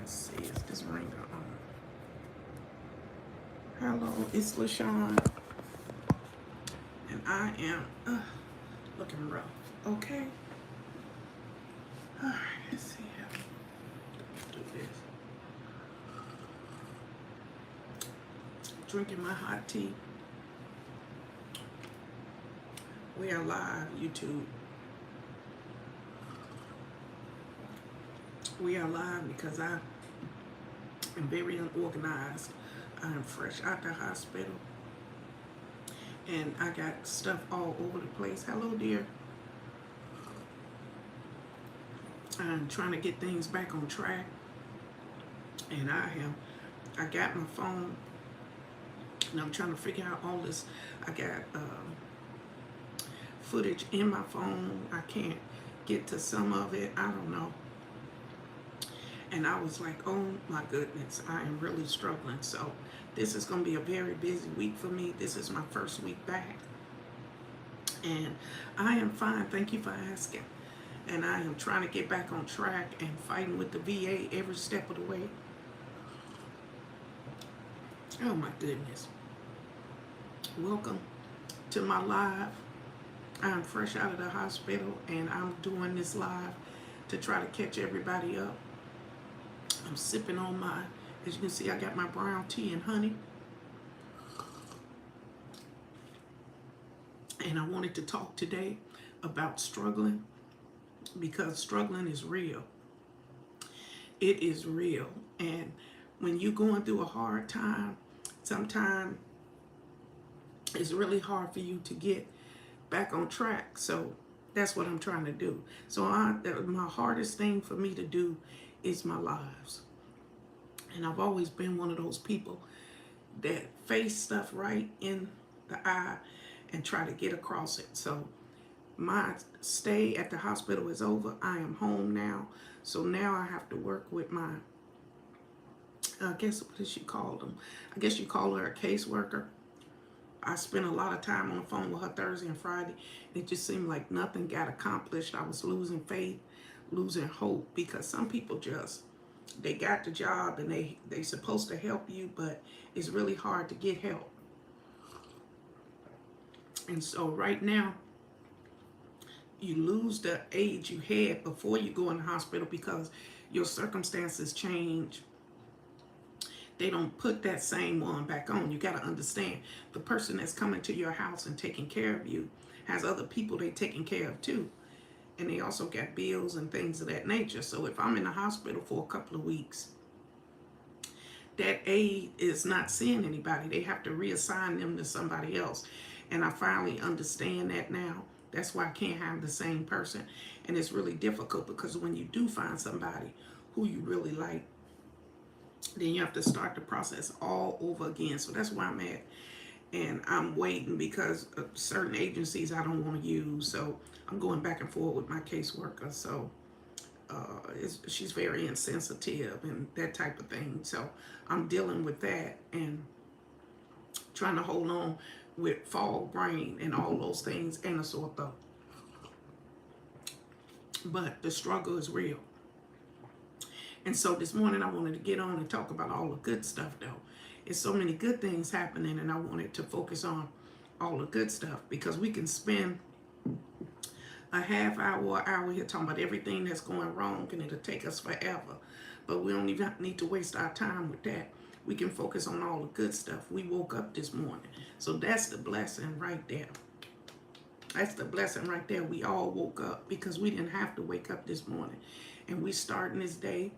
Let's see, is this ringer on? Hello, it's Lashon, and I am looking rough. Okay. All right, let's see how to do this. Drinking my hot tea. We are live, YouTube. We are live because I am very unorganized. I am fresh out the hospital, and I got stuff all over the place. Hello, dear. I'm trying to get things back on track, and I got my phone, and I'm trying to figure out all this. I got footage in my phone. I can't get to some of it. I don't know. And I was like, oh my goodness, I am really struggling. So this is going to be a very busy week for me. This is my first week back. And I am fine. Thank you for asking. And I am trying to get back on track and fighting with the VA every step of the way. Oh my goodness. Welcome to my live. I'm fresh out of the hospital, and I'm doing this live to try to catch everybody up. I'm sipping on my, as you can see, I got my brown tea and honey. And I wanted to talk today about struggling, because struggling is real. It is real. And when you're going through a hard time, sometimes it's really hard for you to get back on track. So that's what I'm trying to do. So my hardest thing for me to do is my lives. And I've always been one of those people that face stuff right in the eye and try to get across it. So my stay at the hospital is over. I am home now. So now I have to work with my, I guess, what does she call them? I guess you call her a caseworker. I spent a lot of time on the phone with her Thursday and Friday. It just seemed like nothing got accomplished. I was losing faith, losing hope, because some people just, they got the job and they supposed to help you, but it's really hard to get help. And so right now, you lose the age you had before you go in the hospital because your circumstances change. They don't put that same one back on. You got to understand, the person that's coming to your house and taking care of you has other people they taking care of too. And they also got bills and things of that nature. So if I'm in the hospital for a couple of weeks, that aide is not seeing anybody. They have to reassign them to somebody else. And I finally understand that now. That's why I can't have the same person. And it's really difficult, because when you do find somebody who you really like, then you have to start the process all over again. So that's where I'm at. And I'm waiting because of certain agencies I don't want to use. So I'm going back and forth with my caseworker. So she's very insensitive and that type of thing. So I'm dealing with that and trying to hold on with fog brain and all those things and a sore throat. But the struggle is real. And so this morning I wanted to get on and talk about all the good stuff, though. It's so many good things happening, and I wanted to focus on all the good stuff, because we can spend a half hour or hour here talking about everything that's going wrong, and it'll take us forever. But we don't even need to waste our time with that. We can focus on all the good stuff. We woke up this morning. So that's the blessing right there. That's the blessing right there. We all woke up because we didn't have to wake up this morning. And we starting this day.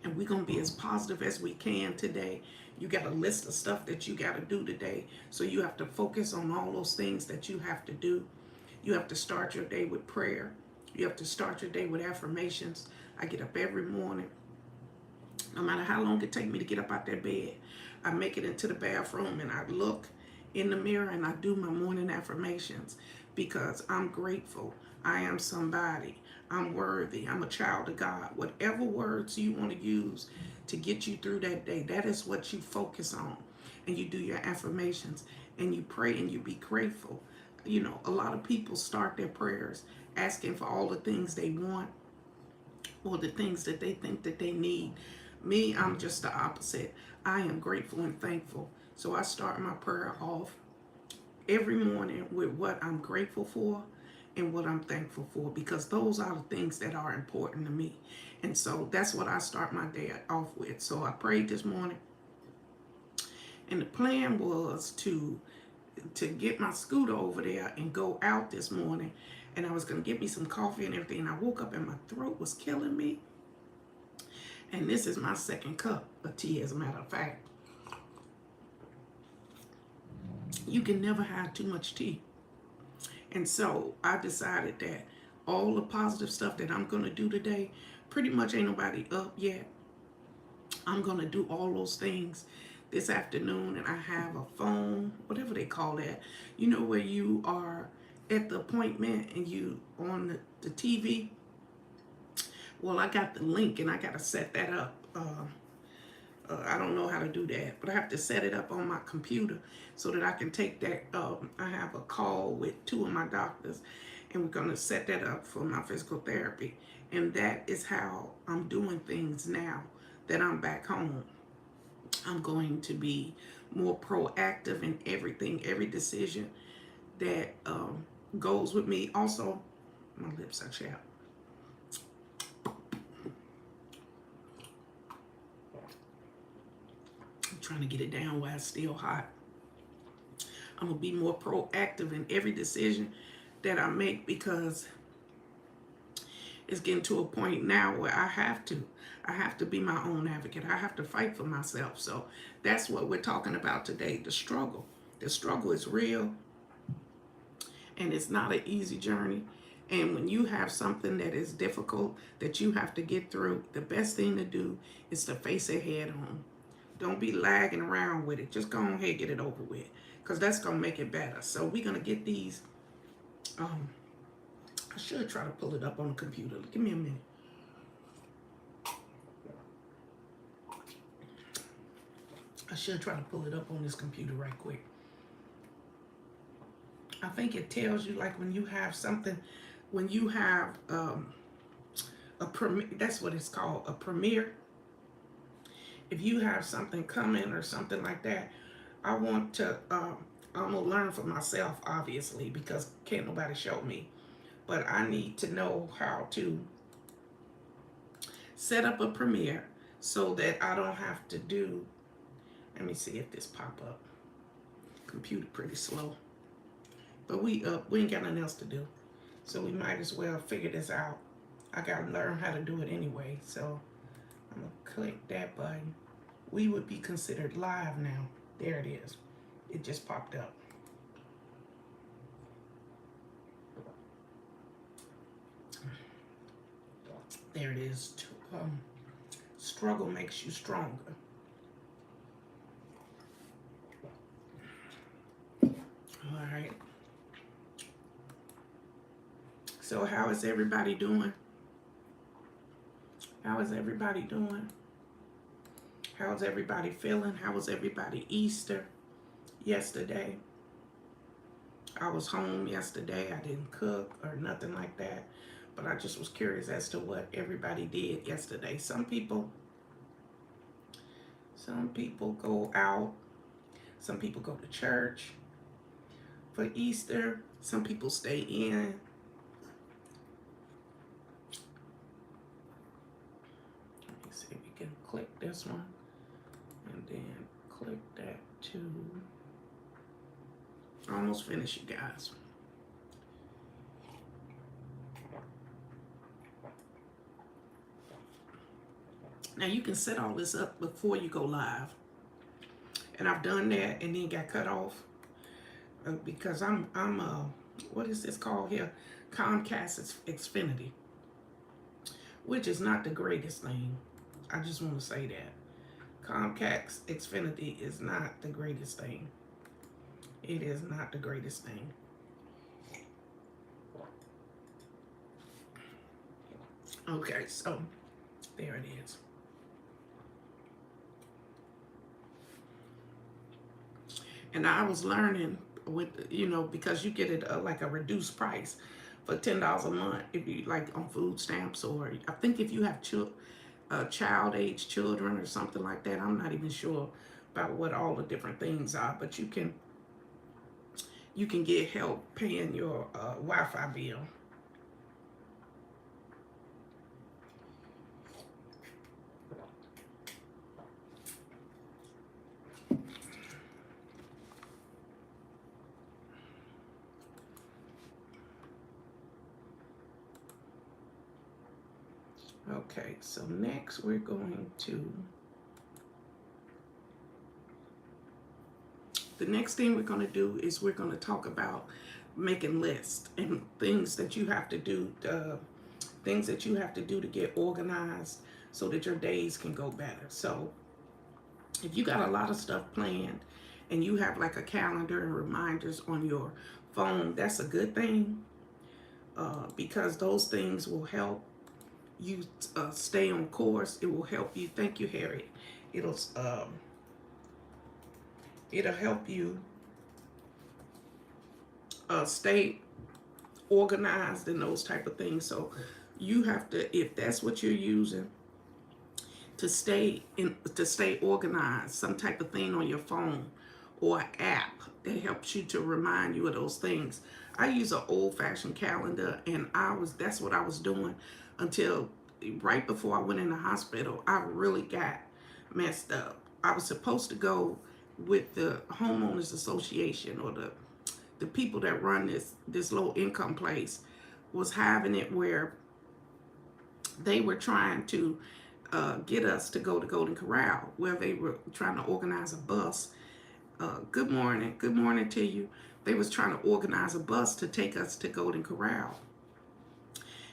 And we're going to be as positive as we can today. You got a list of stuff that you got to do today. So you have to focus on all those things that you have to do. You have to start your day with prayer. You have to start your day with affirmations. I get up every morning. No matter how long it takes me to get up out that bed, I make it into the bathroom and I look in the mirror and I do my morning affirmations, because I'm grateful. I am somebody. I'm worthy. I'm a child of God. Whatever words you want to use to get you through that day, that is what you focus on. And you do your affirmations and you pray and you be grateful. You know, a lot of people start their prayers asking for all the things they want or the things that they think that they need. Me, I'm just the opposite. I am grateful and thankful. So I start my prayer off every morning with what I'm grateful for and what I'm thankful for, because those are the things that are important to me. And so that's what I start my day off with. So I prayed this morning, and the plan was to get my scooter over there and go out this morning, and I was going to get me some coffee and everything, and I woke up and my throat was killing me, and this is my second cup of tea, as a matter of fact. You can never have too much tea. And so I decided that all the positive stuff that I'm going to do today, pretty much ain't nobody up yet. I'm going to do all those things this afternoon, and I have a phone, whatever they call that. You know, where you are at the appointment and you on the TV? Well, I got the link and I got to set that up. I don't know how to do that, but I have to set it up on my computer so that I can take that. I have a call with 2 of my doctors, and we're going to set that up for my physical therapy. And that is how I'm doing things now that I'm back home. I'm going to be more proactive in everything, every decision that goes with me. Also, my lips are chapped. I'm trying to get it down while it's still hot. I'm going to be more proactive in every decision that I make, because it's getting to a point now where I have to be my own advocate. I have to fight for myself. So that's what we're talking about today, the struggle. The struggle is real, and it's not an easy journey. And when you have something that is difficult that you have to get through, the best thing to do is to face it head on. Don't be lagging around with it. Just go ahead and get it over with, because that's going to make it better. So we're going to get these. I should try to pull it up on the computer. Give me a minute. I should try to pull it up on this computer right quick. I think it tells you, like, when you have something, when you have a premiere, that's what it's called, a premiere. If you have something coming or something like that, I want to, I'm going to learn for myself, obviously, because can't nobody show me. But I need to know how to set up a premiere so that I don't have to do, let me see if this pop up. Computer pretty slow. But we ain't got nothing else to do. So we might as well figure this out. I got to learn how to do it anyway. So I'm going to click that button. We would be considered live now. There it is. It just popped up. There it is. Struggle makes you stronger. All right. So how is everybody doing? How is everybody doing? How's everybody feeling? How was everybody Easter yesterday? I was home yesterday. I didn't cook or nothing like that. But I just was curious as to what everybody did yesterday. Some people go out. Some people go to church for Easter. Some people stay in. Let me see if we can click this one. And then click that too. Almost finished, you guys. Now you can set all this up before you go live. And I've done that and then got cut off because I'm what is this called here? Comcast Xfinity, which is not the greatest thing. I just want to say that. Comcast Xfinity is not the greatest thing. It is not the greatest thing. Okay, so there it is. And I was learning with, because you get it like a reduced price for $10 a month if you like on food stamps, or I think if you have child age children or something like that. I'm not even sure about what all the different things are, but you can get help paying your Wi-Fi bill. Okay, so next we're going to, the next thing we're going to do is we're going to talk about making lists and things that you have to do, to get organized so that your days can go better. So if you got a lot of stuff planned and you have like a calendar and reminders on your phone, that's a good thing, because those things will help you stay on course. It will help you. Thank you, Harriet. It'll help you stay organized and those type of things. So you have to, if that's what you're using to stay organized, some type of thing on your phone or an app that helps you to remind you of those things. I use an old-fashioned calendar, and that's what I was doing until right before I went in the hospital. I really got messed up. I was supposed to go with the homeowners association, or the people that run this low income place was having it where they were trying to get us to go to Golden Corral, where they were trying to organize a bus. Good morning to you. They was trying to organize a bus to take us to Golden Corral.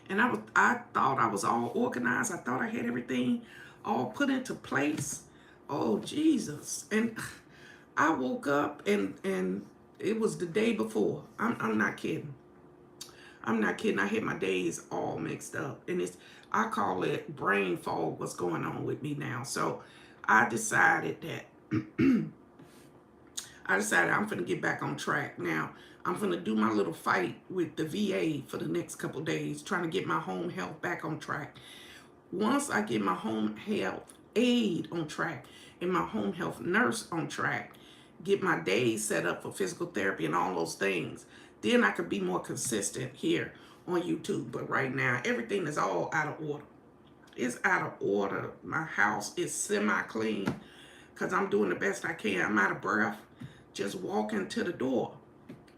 And I thought I was all organized. I thought I had everything all put into place. Oh, Jesus. And I woke up and it was the day before. I'm not kidding. I'm not kidding. I had my days all mixed up. And I call it brain fog, what's going on with me now. So I decided that I'm going to get back on track. Now, I'm going to do my little fight with the VA for the next couple days, trying to get my home health back on track. Once I get my home health aide on track and my home health nurse on track, get my days set up for physical therapy and all those things, then I could be more consistent here on YouTube. But right now, everything is all out of order. It's out of order. My house is semi-clean because I'm doing the best I can. I'm out of breath just walking to the door.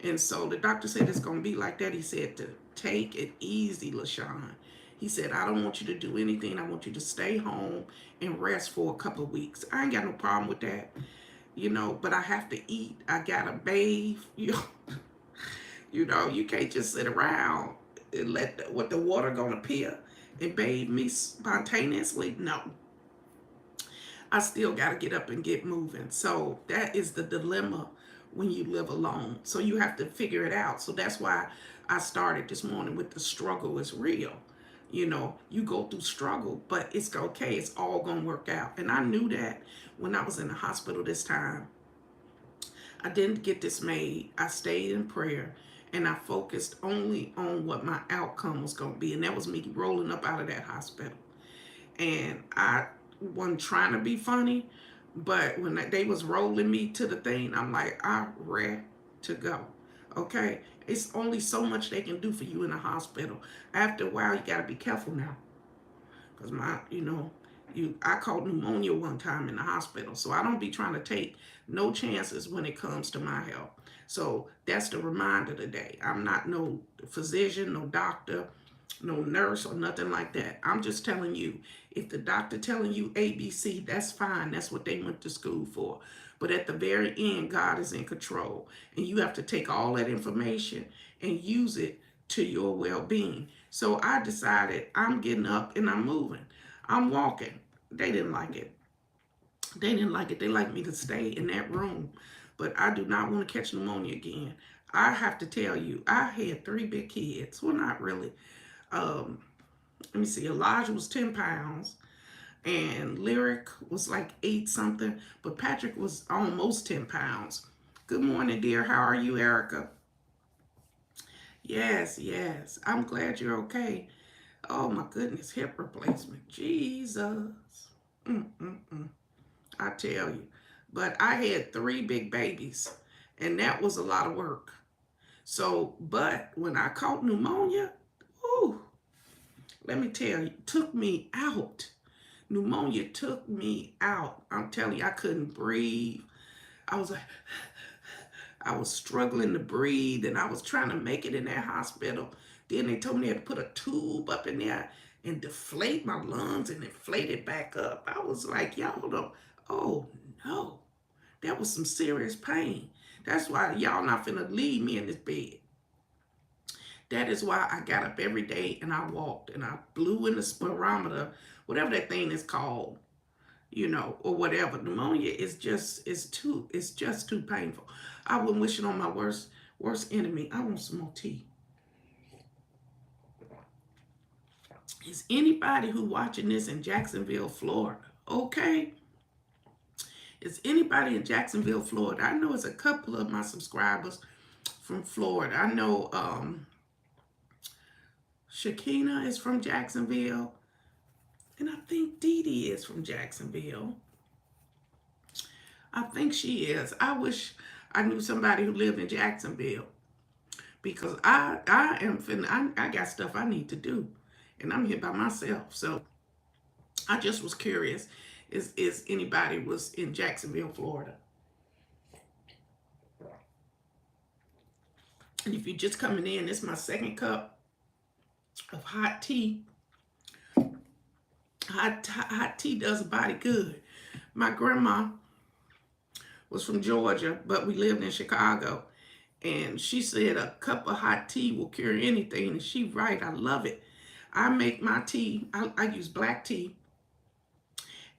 And so the doctor said it's going to be like that. He said to take it easy, Lashon. He said, I don't want you to do anything. I want you to stay home and rest for a couple of weeks. I ain't got no problem with that, but I have to eat. I got to bathe. You can't just sit around and let the water going to appear and bathe me spontaneously. No. I still got to get up and get moving. So that is the dilemma when you live alone. So you have to figure it out. So that's why I started this morning with the struggle is real. You go through struggle, but it's okay. It's all going to work out. And I knew that when I was in the hospital this time. I didn't get dismayed. I stayed in prayer, and I focused only on what my outcome was going to be. And that was me rolling up out of that hospital. And I wasn't trying to be funny, but when they was rolling me to the thing, I'm like, I'm ready to go. Okay? It's only so much they can do for you in a hospital. After a while, you got to be careful now. Because I caught pneumonia one time in the hospital. So I don't be trying to take no chances when it comes to my health. So that's the reminder today. I'm not no physician, no doctor, no nurse or nothing like that. I'm just telling you, if the doctor telling you ABC, that's fine. That's what they went to school for. But at the very end, God is in control. And you have to take all that information and use it to your well-being. So I decided I'm getting up and I'm moving. I'm walking. They didn't like it. They didn't like it. They like me to stay in that room. But I do not want to catch pneumonia again. I have to tell you, I had 3 big kids. Well, not really. Let me see. Elijah was 10 pounds. And Lyric was like 8 something. But Patrick was almost 10 pounds. Good morning, dear. How are you, Erica? Yes, yes. I'm glad you're okay. Oh my goodness, hip replacement. Jesus. Mm-mm-mm. I tell you. But I had 3 big babies, and that was a lot of work. So, but when I caught pneumonia, ooh, let me tell you, it took me out. Pneumonia took me out. I'm telling you, I couldn't breathe. I was like, I was struggling to breathe, and I was trying to make it in that hospital. Then they told me they had to put a tube up in there and deflate my lungs and inflate it back up. I was like, y'all don't, oh no, that was some serious pain. That's why y'all not finna leave me in this bed. That is why I got up every day and I walked and I blew in the spirometer, whatever that thing is called, or whatever. Pneumonia is just too painful. I wouldn't wish it on my worst enemy. I want some more tea. Is anybody who watching this in Jacksonville, Florida? Okay. Is anybody in Jacksonville, Florida? I know it's a couple of my subscribers from Florida. I know Shakina is from Jacksonville. And I think Dee Dee is from Jacksonville. I think she is. I wish I knew somebody who lived in Jacksonville, because I got stuff I need to do, and I'm here by myself. So I just was curious, is anybody was in Jacksonville, Florida? And if you're just coming in, this is my second cup of hot tea. Hot tea does a body good. My grandma was from Georgia, but we lived in Chicago. And she said a cup of hot tea will cure anything. And she's right. I love it. I make my tea. I use black tea.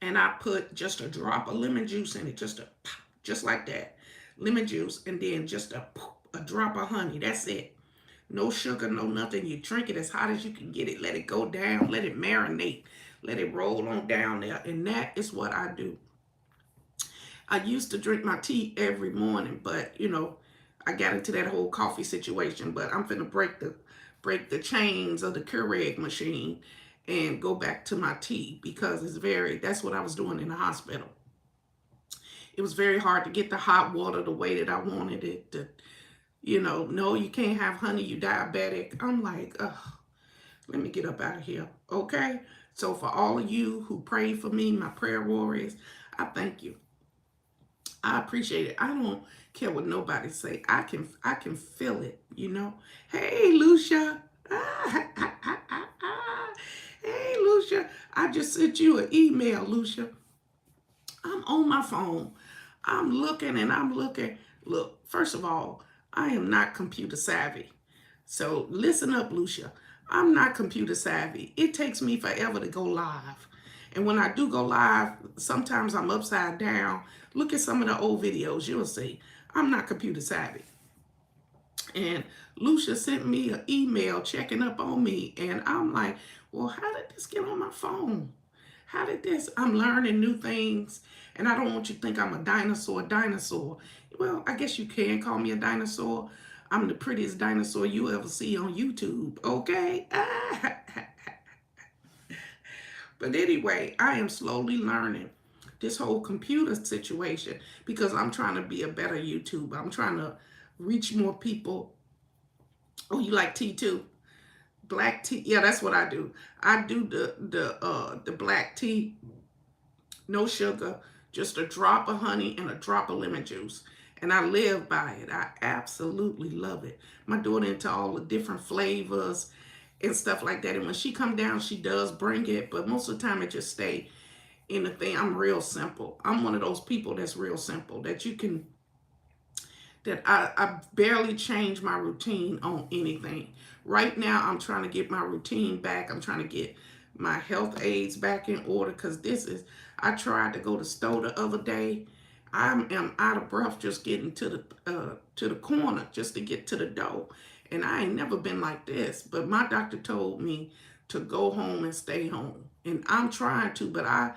And I put just a drop of lemon juice in it. Just like that. Lemon juice. And then just a drop of honey. That's it. No sugar, no nothing. You drink it as hot as you can get it. Let it go down. Let it marinate. Let it roll on down there. And that is what I do. I used to drink my tea every morning, but I got into that whole coffee situation. But I'm finna break the chains of the Keurig machine and go back to my tea, because that's what I was doing in the hospital. It was very hard to get the hot water the way that I wanted it to, no, you can't have honey, you diabetic. I'm like, ugh, let me get up out of here. Okay. So for all of you who pray for me, my prayer warriors, I thank you. I appreciate it. I don't care what nobody say. I can feel it, Hey, Lucia. Hey, Lucia. I just sent you an email, Lucia. I'm on my phone. I'm looking and I'm looking. Look, first of all, I am not computer savvy. So listen up, Lucia. I'm not computer savvy. It takes me forever to go live. And when I do go live, sometimes I'm upside down. Look at some of the old videos. You'll see. I'm not computer savvy. And Lucia sent me an email checking up on me. And I'm like, well, how did this get on my phone? How did this? I'm learning new things. And I don't want you to think I'm a dinosaur. Well, I guess you can call me a dinosaur. I'm the prettiest dinosaur you ever see on YouTube. Okay? But anyway, I am slowly learning this whole computer situation, because I'm trying to be a better YouTuber. I'm trying to reach more people. Oh, you like tea too? Black tea? Yeah, that's what I do. I do the black tea, no sugar, just a drop of honey and a drop of lemon juice. And I live by it. I absolutely love it. My daughter into all the different flavors and stuff like that. And when she come down, she does bring it, but most of the time it just stay in the thing. I'm real simple. I'm one of those people that's real simple, that I barely change my routine on anything. Right now, I'm trying to get my routine back. I'm trying to get my health aids back in order, because I tried to go to the store the other day. I am out of breath just getting to the corner just to get to the door. And I ain't never been like this. But my doctor told me to go home and stay home. And I'm trying to, but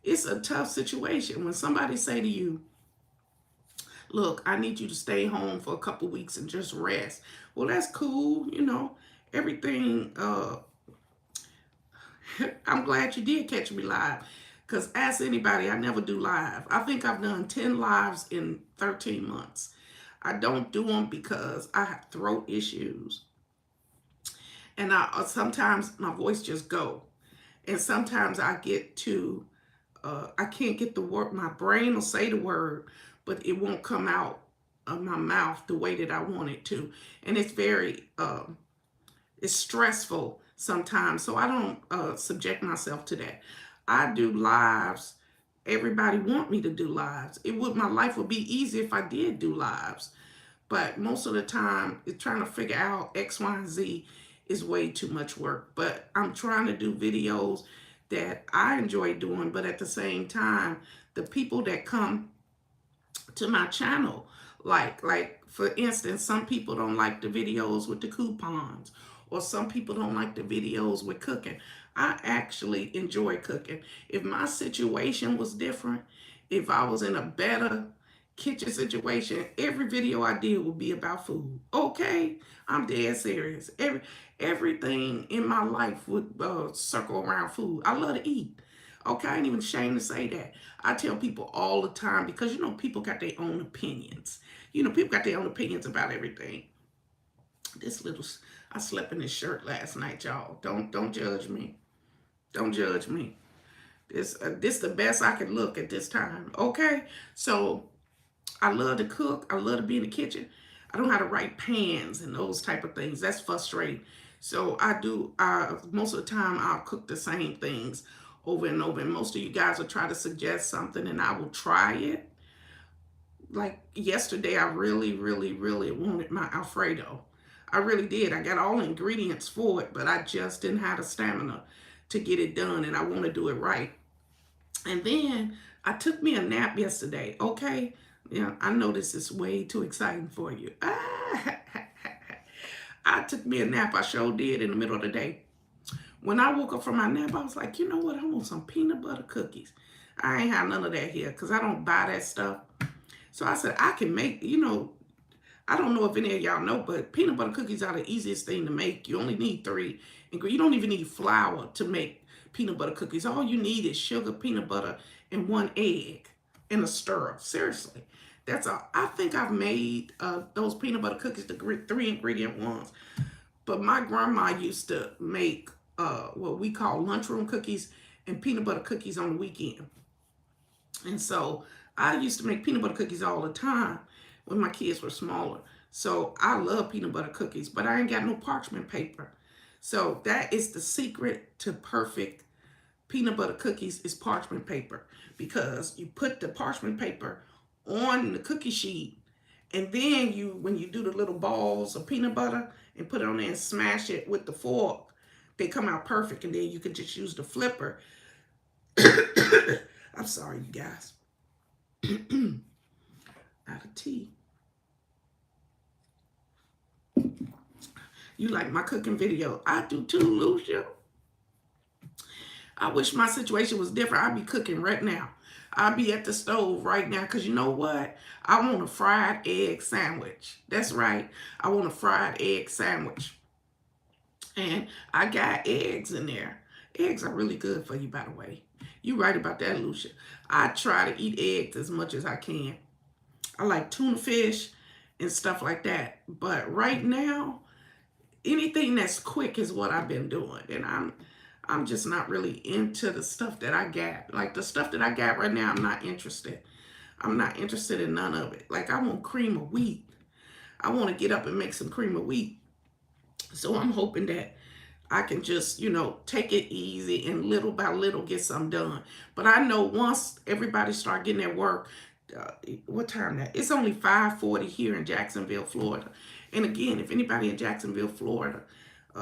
it's a tough situation. When somebody say to you, Look, I need you to stay home for a couple weeks and just rest. Well, that's cool, you know. Everything, I'm glad you did catch me live. Because ask anybody, I never do live. I think I've done 10 lives in 13 months. I don't do them because I have throat issues. And sometimes my voice just go. And sometimes I get to, I can't get the word, my brain will say the word, but it won't come out of my mouth the way that I want it to. And it's very, it's stressful sometimes. So I don't subject myself to that. I do lives. Everybody want me to do lives. My life would be easy if I did do lives. But most of the time, it's trying to figure out X, Y, and Z is way too much work. But I'm trying to do videos that I enjoy doing, but at the same time, the people that come to my channel, like for instance, some people don't like the videos with the coupons, or some people don't like the videos with cooking. I actually enjoy cooking. If my situation was different, if I was in a better kitchen situation, every video I did would be about food. Okay, I'm dead serious. Everything in my life would circle around food. I love to eat. Okay, I ain't even ashamed to say that. I tell people all the time, because you know people got their own opinions. You know, people got their own opinions about everything. I slept in this shirt last night, y'all. Don't judge me. Don't judge me. This the best I can look at this time. Okay, so I love to cook. I love to be in the kitchen. I don't know how to write pans and those type of things. That's frustrating. So I do, most of the time I'll cook the same things over and over. And most of you guys will try to suggest something and I will try it. Like yesterday, I really, really, really wanted my Alfredo. I really did. I got all the ingredients for it, but I just didn't have the stamina to get it done, and I want to do it right. And then I took me a nap yesterday. Okay, yeah, I know this is way too exciting for you. I took me a nap. I sure did in the middle of the day. When I woke up from my nap, I was like, you know what? I want some peanut butter cookies. I ain't have none of that here because I don't buy that stuff. So I said, I can make, you know, I don't know if any of y'all know, but peanut butter cookies are the easiest thing to make. You only need 3 ingredients. You don't even need flour to make peanut butter cookies. All you need is sugar, peanut butter, and 1 egg and a stirrer. Seriously. That's all. I think I've made those peanut butter cookies, the 3 ingredient ones. But my grandma used to make what we call lunchroom cookies and peanut butter cookies on the weekend. And so I used to make peanut butter cookies all the time when my kids were smaller. So I love peanut butter cookies, but I ain't got no parchment paper. So that is the secret to perfect peanut butter cookies is parchment paper, because you put the parchment paper on the cookie sheet, and then when you do the little balls of peanut butter and put it on there and smash it with the fork, they come out perfect, and then you can just use the flipper. I'm sorry, you guys. Out of tea. You like my cooking video? I do too, Lucia. I wish my situation was different. I'd be cooking right now. I'd be at the stove right now, because you know what? I want a fried egg sandwich. That's right. I want a fried egg sandwich. And I got eggs in there. Eggs are really good for you, by the way. You're right about that, Lucia. I try to eat eggs as much as I can. I like tuna fish and stuff like that. But right now, anything that's quick is what I've been doing. And I'm just not really into the stuff that I got. Like the stuff that I got right now, I'm not interested. I'm not interested in none of it. Like I want cream of wheat. I want to get up and make some cream of wheat. So I'm hoping that I can just, you know, take it easy and little by little get something done. But I know once everybody start getting at work, what time that? It's only 5:40 here in Jacksonville, Florida. And again, if anybody in Jacksonville, Florida,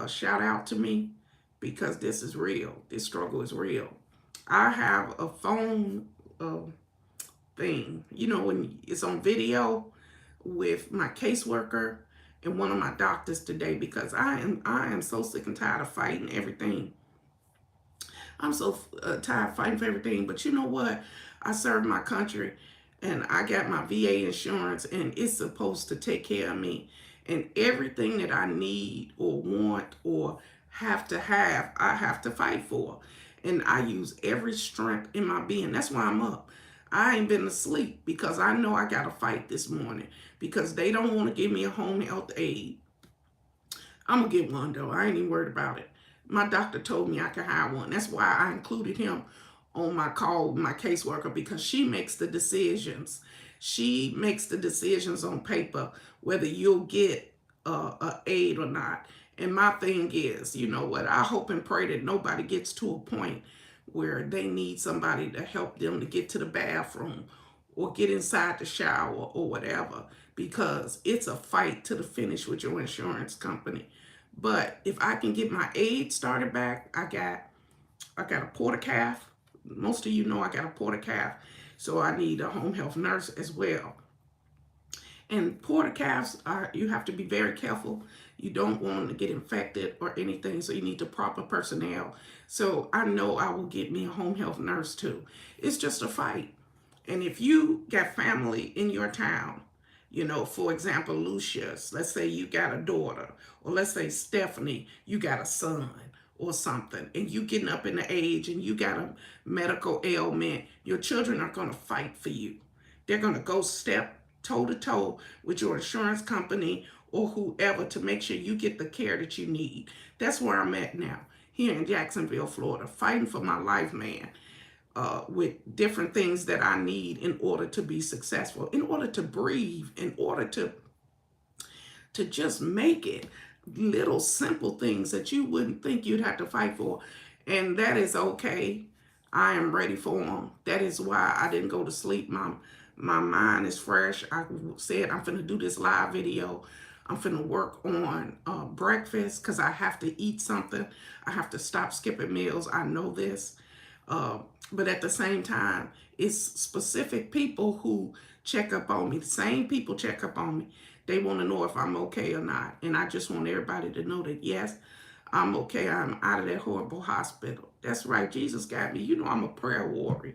shout out to me, because this is real. This struggle is real. I have a phone thing, you know, when it's on video with my caseworker and one of my doctors today, because I am so sick and tired of fighting everything. I'm so tired of fighting for everything. But you know what? I serve my country. And I got my VA insurance, and it's supposed to take care of me. And everything that I need or want or have to have, I have to fight for. And I use every strength in my being. That's why I'm up. I ain't been asleep because I know I got to fight this morning because they don't want to give me a home health aid. I'm going to get one, though. I ain't even worried about it. My doctor told me I could hire one. That's why I included him on my call with my caseworker, because she makes the decisions. She makes the decisions on paper whether you'll get a aid or not. And my thing is, you know what? I hope and pray that nobody gets to a point where they need somebody to help them to get to the bathroom or get inside the shower or whatever, because it's a fight to the finish with your insurance company. But if I can get my aid started back, I got a porter calf. Most of you know I got a porter calf, so I need a home health nurse as well. And porter calves you have to be very careful. You don't want them to get infected or anything, so you need the proper personnel. So I know I will get me a home health nurse too. It's just a fight. And if you got family in your town, you know, for example, Lucius, let's say you got a daughter, or let's say Stephanie, you got a son or something, and you getting up in the age and you got a medical ailment, your children are going to fight for you. They're going to go step toe to toe with your insurance company or whoever to make sure you get the care that you need. That's where I'm at now, here in Jacksonville, Florida, fighting for my life, man. With different things that I need in order to be successful, in order to breathe, in order to just make it. Little simple things that you wouldn't think you'd have to fight for. And that is okay. I am ready for them. That is why I didn't go to sleep. My mind is fresh. I said I'm finna do this live video. I'm finna work on breakfast because I have to eat something. I have to stop skipping meals. I know this. But at the same time, it's specific people who check up on me. The same people check up on me. They want to know if I'm okay or not. And I just want everybody to know that, yes, I'm okay. I'm out of that horrible hospital. That's right. Jesus got me. You know, I'm a prayer warrior.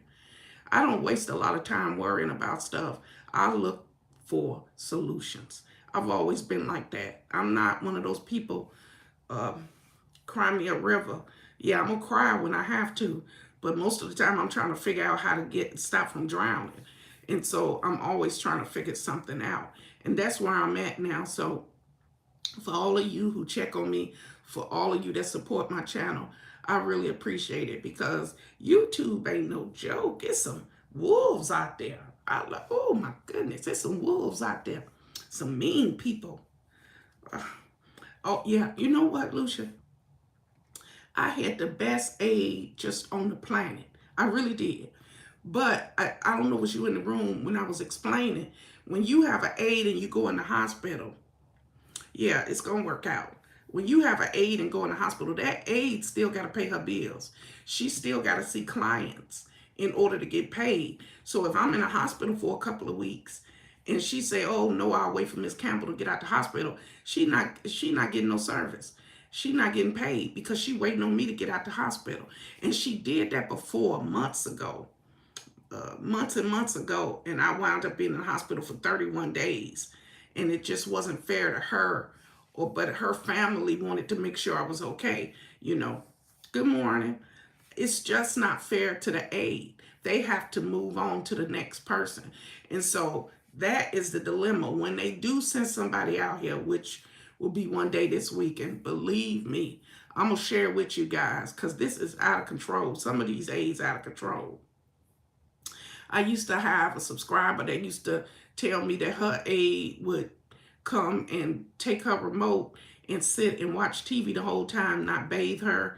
I don't waste a lot of time worrying about stuff. I look for solutions. I've always been like that. I'm not one of those people, cry me a river. Yeah, I'm going to cry when I have to. But most of the time, I'm trying to figure out how to stop from drowning. And so I'm always trying to figure something out. And that's where I'm at now. So for all of you who check on me, for all of you that support my channel, I really appreciate it, because YouTube ain't no joke. It's some wolves out there. Oh my goodness, there's some wolves out there. Some mean people. Oh yeah, you know what, Lucia? I had the best aid just on the planet. I really did. But I don't know, was you in the room when I was explaining? When you have an aid and you go in the hospital, yeah, it's going to work out. When you have an aide and go in the hospital, that aide still got to pay her bills. She still got to see clients in order to get paid. So if I'm in a hospital for a couple of weeks and she say, oh, no, I'll wait for Miss Campbell to get out the hospital, she not getting no service. She not getting paid because she waiting on me to get out the hospital. And she did that before months ago. Months and months ago, and I wound up being in the hospital for 31 days. And it just wasn't fair to her, but her family wanted to make sure I was okay. You know, good morning. It's just not fair to the aide. They have to move on to the next person. And so that is the dilemma. When they do send somebody out here, which will be one day this weekend, believe me, I'm going to share with you guys, because this is out of control. Some of these aides out of control. I used to have a subscriber that used to tell me that her aide would come and take her remote and sit and watch TV the whole time, not bathe her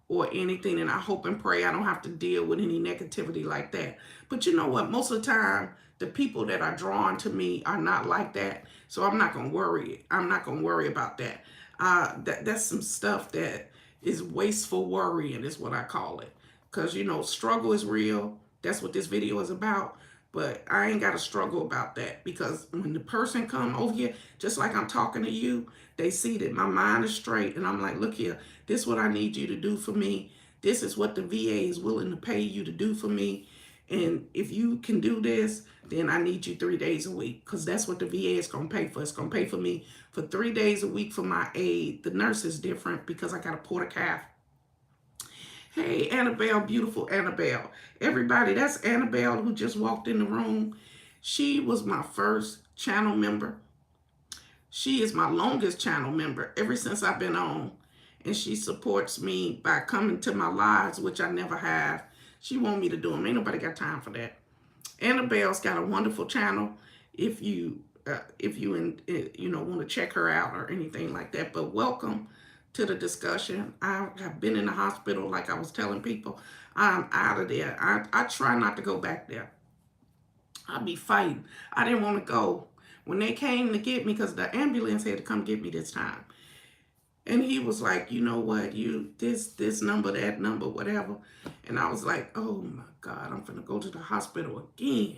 or anything. And I hope and pray I don't have to deal with any negativity like that. But you know what? Most of the time, the people that are drawn to me are not like that. So I'm not going to worry. I'm not going to worry about that. That's some stuff that is wasteful worrying is what I call it. Because, you know, struggle is real. That's what this video is about. But I ain't got to struggle about that, because when the person come over here, just like I'm talking to you, they see that my mind is straight. And I'm like, look here, this is what I need you to do for me. This is what the VA is willing to pay you to do for me. And if you can do this, then I need you 3 days a week, because that's what the VA is going to pay for. It's going to pay for me for 3 days a week for my aid. The nurse is different because I got a porter calf. Hey, Annabelle, beautiful Annabelle. Everybody, that's Annabelle who just walked in the room. She was my first channel member. She is my longest channel member ever since I've been on. And she supports me by coming to my lives, which I never have. She want me to do them. Ain't nobody got time for that. Annabelle's got a wonderful channel if you want to check her out or anything like that. But welcome to the discussion. I have been in the hospital, like I was telling people. I'm out of there. I try not to go back there. I'll be fighting. I didn't want to go. When they came to get me, because the ambulance had to come get me this time. And he was like, you know what, this number, that number, whatever. And I was like, oh my God, I'm finna go to the hospital again.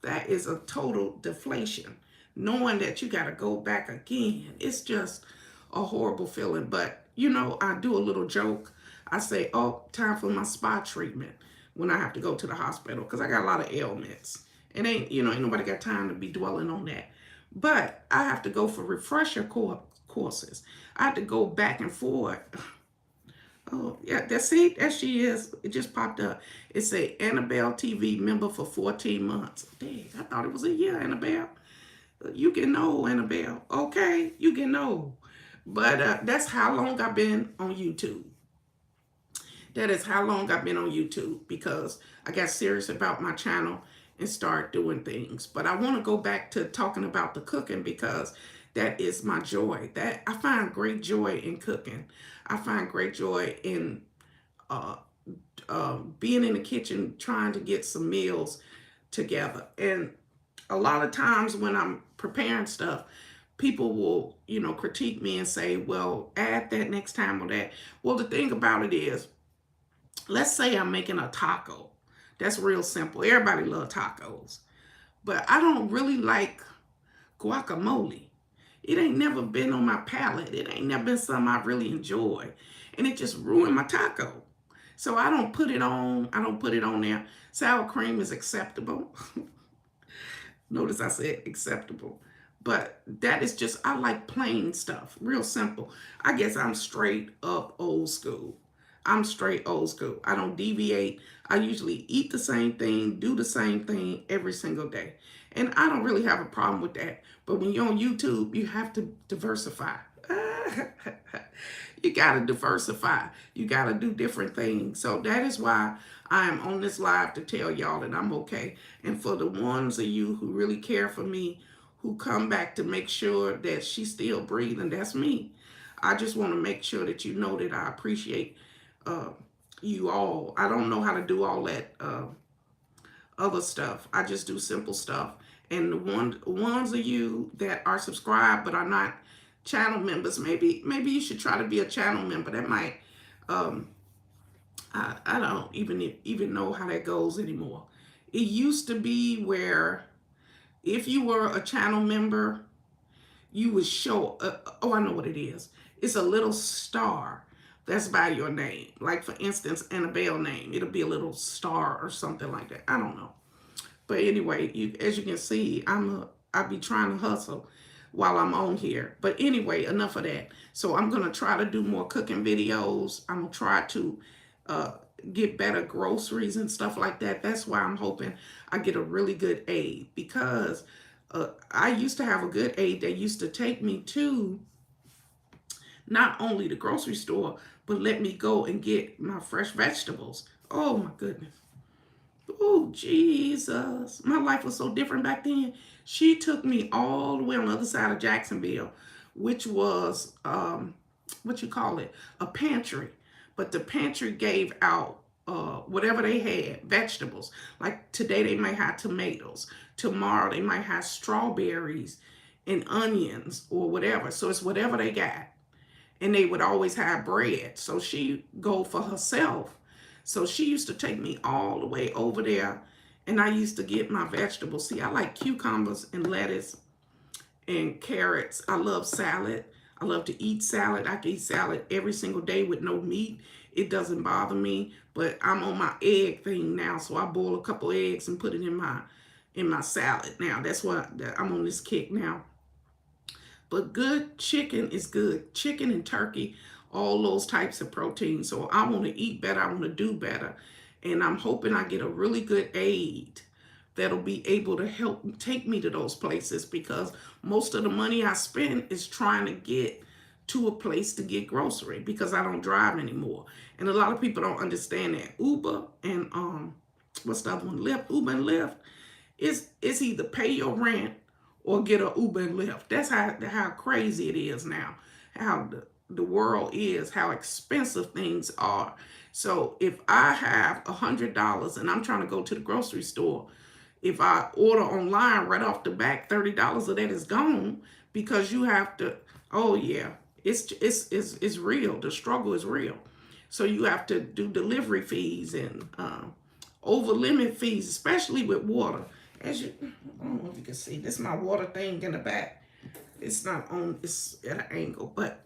That is a total deflation. Knowing that you gotta go back again, it's just a horrible feeling. But, I do a little joke. I say, oh, time for my spa treatment when I have to go to the hospital, because I got a lot of ailments. And ain't nobody got time to be dwelling on that. But I have to go for refresher courses. I have to go back and forth. Oh, yeah, there she is. It just popped up. It say Annabelle TV member for 14 months. Dang, I thought it was a year, Annabelle. You can know, Annabelle. Okay, you can know. But that's how long I've been on YouTube. That is how long I've been on YouTube, because I got serious about my channel and start doing things. But I want to go back to talking about the cooking, because that is my joy. That I find great joy in cooking. I find great joy in being in the kitchen trying to get some meals together. And a lot of times when I'm preparing stuff, people will, critique me and say, well, add that next time or that. Well, the thing about it is, let's say I'm making a taco. That's real simple. Everybody loves tacos. But I don't really like guacamole. It ain't never been on my palate. It ain't never been something I really enjoy. And it just ruined my taco. So I don't put it on. I don't put it on there. Sour cream is acceptable. Notice I said acceptable. But that is just, I like plain stuff. Real simple. I guess I'm straight up old school. I'm straight old school. I don't deviate. I usually eat the same thing, do the same thing every single day. And I don't really have a problem with that. But when you're on YouTube, you have to diversify. You got to diversify. You got to do different things. So that is why I am on this live to tell y'all that I'm okay. And for the ones of you who really care for me, who come back to make sure that she's still breathing, that's me. I just want to make sure that you know that I appreciate you all. I don't know how to do all that other stuff. I just do simple stuff. And the ones of you that are subscribed but are not channel members, maybe you should try to be a channel member. That might I don't even know how that goes anymore. It used to be where if you were a channel member, you would show I know what it is. It's a little star that's by your name. Like, for instance, Annabelle name. It'll be a little star or something like that. I don't know. But anyway, as you can see, I be trying to hustle while I'm on here. But anyway, enough of that. So I'm going to try to do more cooking videos. I'm going to try to get better groceries and stuff like that. That's why I'm hoping I get a really good aide. Because I used to have a good aide that used to take me to not only the grocery store, but let me go and get my fresh vegetables. Oh, my goodness. Oh, Jesus. My life was so different back then. She took me all the way on the other side of Jacksonville, which was, a pantry. But the pantry gave out whatever they had, vegetables. Like today they might have tomatoes. Tomorrow they might have strawberries and onions or whatever. So it's whatever they got. And they would always have bread. So she go for herself. So she used to take me all the way over there. And I used to get my vegetables. See, I like cucumbers and lettuce and carrots. I love salad. I love to eat salad. I can eat salad every single day with no meat. it doesn't bother me. But I'm on my egg thing now, so I boil a couple eggs and put it in my salad now. That's what I'm on this kick now. But good chicken is good. Chicken and turkey, all those types of protein. So I want to eat better. I want to do better. And I'm hoping I get a really good aide that'll be able to help take me to those places, because most of the money I spend is trying to get to a place to get grocery because I don't drive anymore. And a lot of people don't understand that Uber and what's the other one? Lyft, Uber and Lyft is either pay your rent or get a Uber and Lyft. That's how crazy it is now. How the world is, how expensive things are. So if I have $100 and I'm trying to go to the grocery store, if I order online right off the back, $30 of that is gone, because you have to. Oh yeah, it's real. The struggle is real. So you have to do delivery fees and over limit fees, especially with water. As you, I don't know if you can see, this is my water thing in the back. It's not on, it's at an angle, but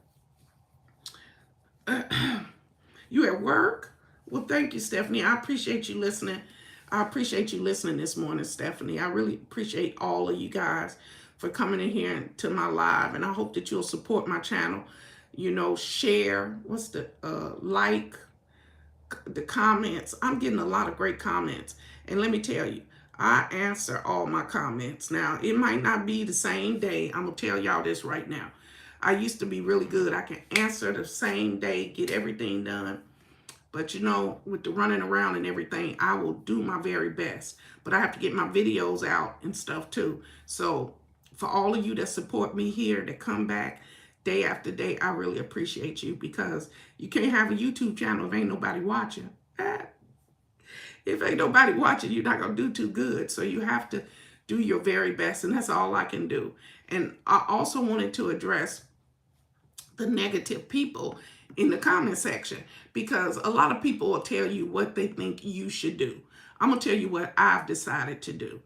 you at work? Well, thank you, Stephanie. I appreciate you listening. I appreciate you listening this morning, Stephanie. I really appreciate all of you guys for coming in here to my live, and I hope that you'll support my channel. You know, share, what's the, like, the comments. I'm getting a lot of great comments, and let me tell you, I answer all my comments. Now, it might not be the same day. I'm going to tell y'all this right now. I used to be really good. I can answer the same day, get everything done. But, you know, with the running around and everything, I will do my very best. But I have to get my videos out and stuff, too. So, for all of you that support me here, that come back day after day, I really appreciate you, because you can't have a YouTube channel if ain't nobody watching. If ain't nobody watching, you're not going to do too good. So you have to do your very best, and that's all I can do. And I also wanted to address the negative people in the comment section, because a lot of people will tell you what they think you should do. I'm going to tell you what I've decided to do.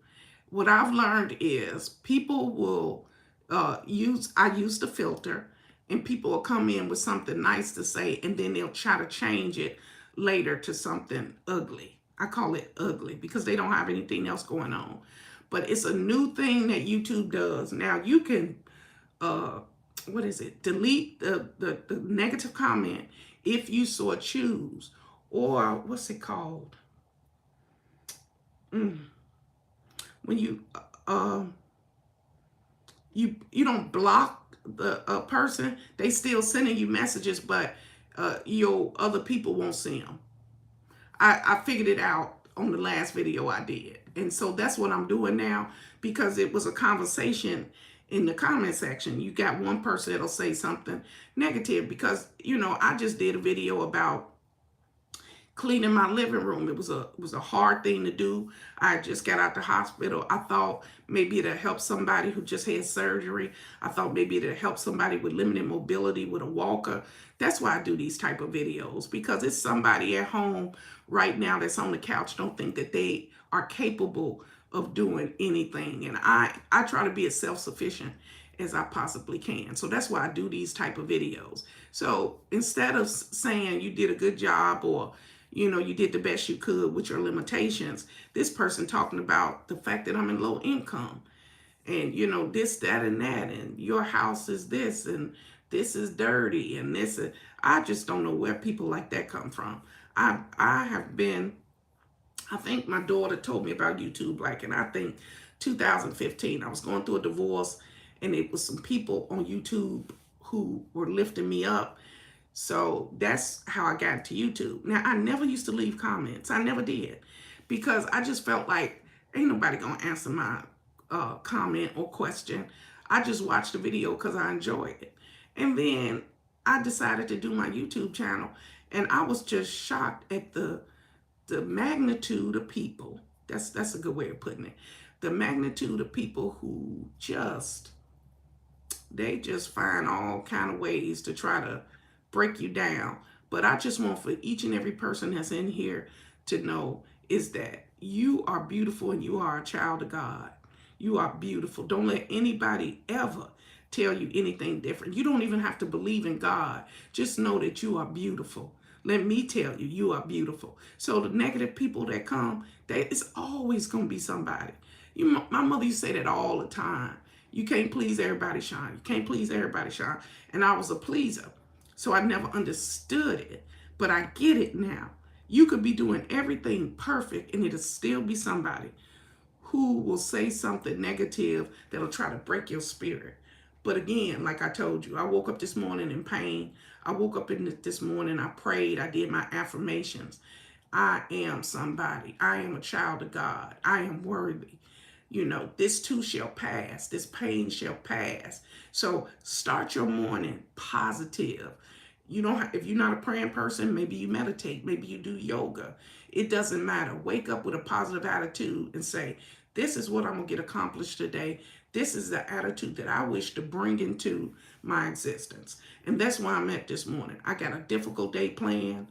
What I've learned is people will I use the filter, and people will come in with something nice to say, and then they'll try to change it later to something ugly. I call it ugly because they don't have anything else going on. But it's a new thing that YouTube does. Now you can, delete the negative comment if you so choose. Or what's it called? When you you don't block the person, they still sending you messages, but your other people won't see them. I figured it out on the last video I did. And so that's what I'm doing now, because it was a conversation in the comment section. You got one person that'll say something negative, because, you know, I just did a video about cleaning my living room. It was a hard thing to do. I just got out the hospital. I thought maybe it'll help somebody who just had surgery. I thought maybe it'll help somebody with limited mobility with a walker. That's why I do these type of videos, because it's somebody at home right now that's on the couch, don't think that they are capable of doing anything. And I try to be as self-sufficient as I possibly can. So that's why I do these type of videos. So instead of saying you did a good job, or, you know, you did the best you could with your limitations, this person talking about the fact that I'm in low income, and, you know, this, that, and that, and your house is this, and this is dirty, and this is, I just don't know where people like that come from. I have been, I think my daughter told me about YouTube, like, and I think 2015, I was going through a divorce, and it was some people on YouTube who were lifting me up. So that's how I got to YouTube. Now, I never used to leave comments. I never did, because I just felt like ain't nobody gonna answer my comment or question. I just watched the video because I enjoyed it. And then I decided to do my YouTube channel, and I was just shocked at the magnitude of people. That's a good way of putting it. The magnitude of people who they just find all kind of ways to try to break you down. But I just want for each and every person that's in here to know is that you are beautiful, and you are a child of God. You are beautiful. Don't let anybody ever tell you anything different. You don't even have to believe in God. Just know that you are beautiful. Let me tell you, you are beautiful. So the negative people that come, it's always going to be somebody. My mother used to say that all the time. You can't please everybody, Sean. You can't please everybody, Sean. And I was a pleaser. So I never understood it. But I get it now. You could be doing everything perfect and it'll still be somebody who will say something negative that'll try to break your spirit. But again, like I told you, I woke up this morning in pain. I woke up this morning, I prayed, I did my affirmations. I am somebody. I am a child of God. I am worthy. You know, this too shall pass. This pain shall pass. So start your morning positive. You don't have, if you're not a praying person, maybe you meditate, maybe you do yoga. It doesn't matter. Wake up with a positive attitude and say, this is what I'm going to get accomplished today. This is the attitude that I wish to bring into my existence. And that's why I'm at this morning. I got a difficult day planned,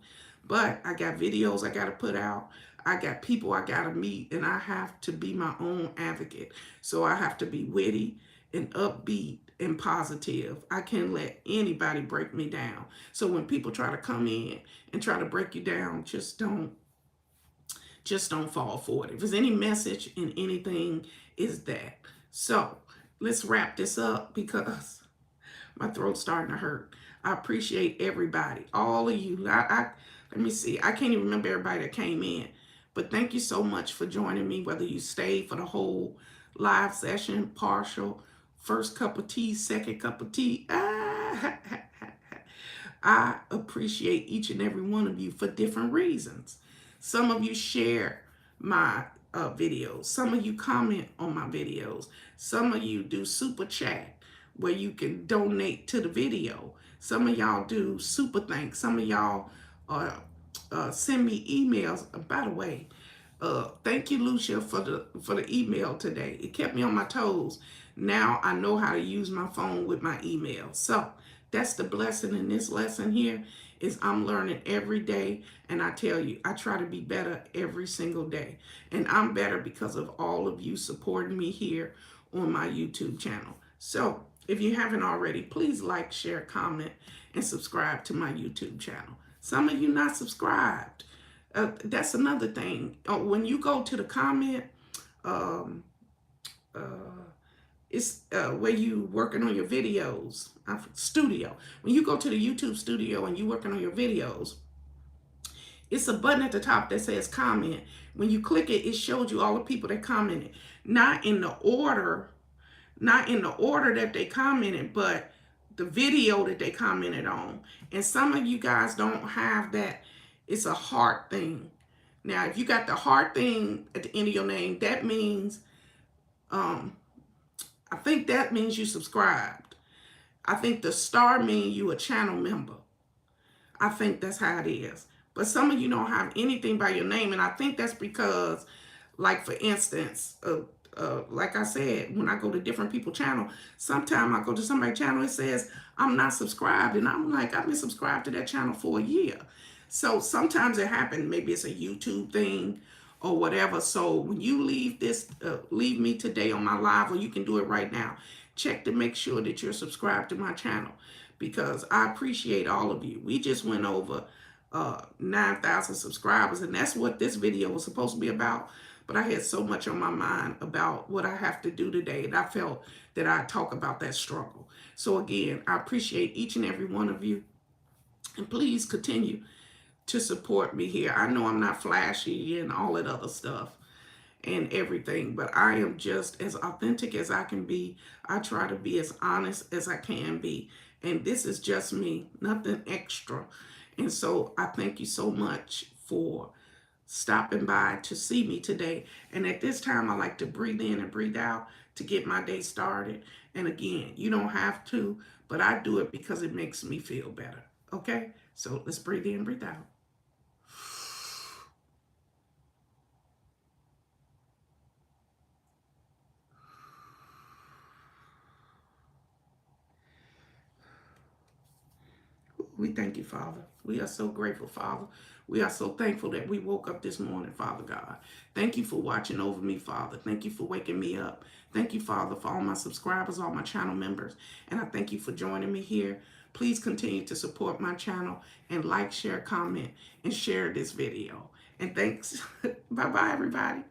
but I got videos I got to put out. I got people I got to meet, and I have to be my own advocate. So I have to be witty and upbeat and positive. I can't let anybody break me down. So when people try to come in and try to break you down, just don't fall for it. If there's any message in anything, is that. So let's wrap this up because my throat's starting to hurt. I appreciate everybody, all of you. Let me see. I can't even remember everybody that came in, but thank you so much for joining me, whether you stayed for the whole live session, partial, first cup of tea, second cup of tea. I appreciate each and every one of you for different reasons. Some of you share my videos. Some of you comment on my videos. Some of you do super chat where you can donate to the video. Some of y'all do super thanks. Some of y'all send me emails. By the way, thank you, Lucia, for the email today. It kept me on my toes. Now I know how to use my phone with my email. So that's the blessing in this lesson here, is I'm learning every day. And I tell you, I try to be better every single day. And I'm better because of all of you supporting me here on my YouTube channel. So if you haven't already, please like, share, comment, and subscribe to my YouTube channel. Some of you not subscribed. That's another thing. When you go to the comment, it's where you working on your videos, studio. When you go to the YouTube studio and you working on your videos, it's a button at the top that says comment. When you click it, it shows you all the people that commented. Not in the order that they commented, but the video that they commented on. And some of you guys don't have that. It's a heart thing. Now, if you got the heart thing at the end of your name, that means, I think that means you subscribed. I think the star means you a channel member. I think that's how it is. But some of you don't have anything by your name, and I think that's because, like for instance, like I said, when I go to different people's channel, sometimes I go to somebody's channel, it says, I'm not subscribed. And I'm like, I've been subscribed to that channel for a year. So sometimes it happens, maybe it's a YouTube thing or whatever. So when you leave me today on my live, or you can do it right now, check to make sure that you're subscribed to my channel, because I appreciate all of you. We just went over 9,000 subscribers, and that's what this video was supposed to be about. But I had so much on my mind about what I have to do today, and I felt that I'd talk about that struggle. So again, I appreciate each and every one of you, and please continue to support me here. I know I'm not flashy and all that other stuff and everything, but I am just as authentic as I can be. I try to be as honest as I can be. And this is just me, nothing extra. And so I thank you so much for stopping by to see me today. And at this time, I like to breathe in and breathe out to get my day started. And again, you don't have to, but I do it because it makes me feel better. Okay? So let's breathe in, breathe out. We thank you, Father. We are so grateful, Father. We are so thankful that we woke up this morning, Father God. Thank you for watching over me, Father. Thank you for waking me up. Thank you, Father, for all my subscribers, all my channel members. And I thank you for joining me here Please continue to support my channel and like, share, comment, and share this video. And thanks. Bye-bye, everybody.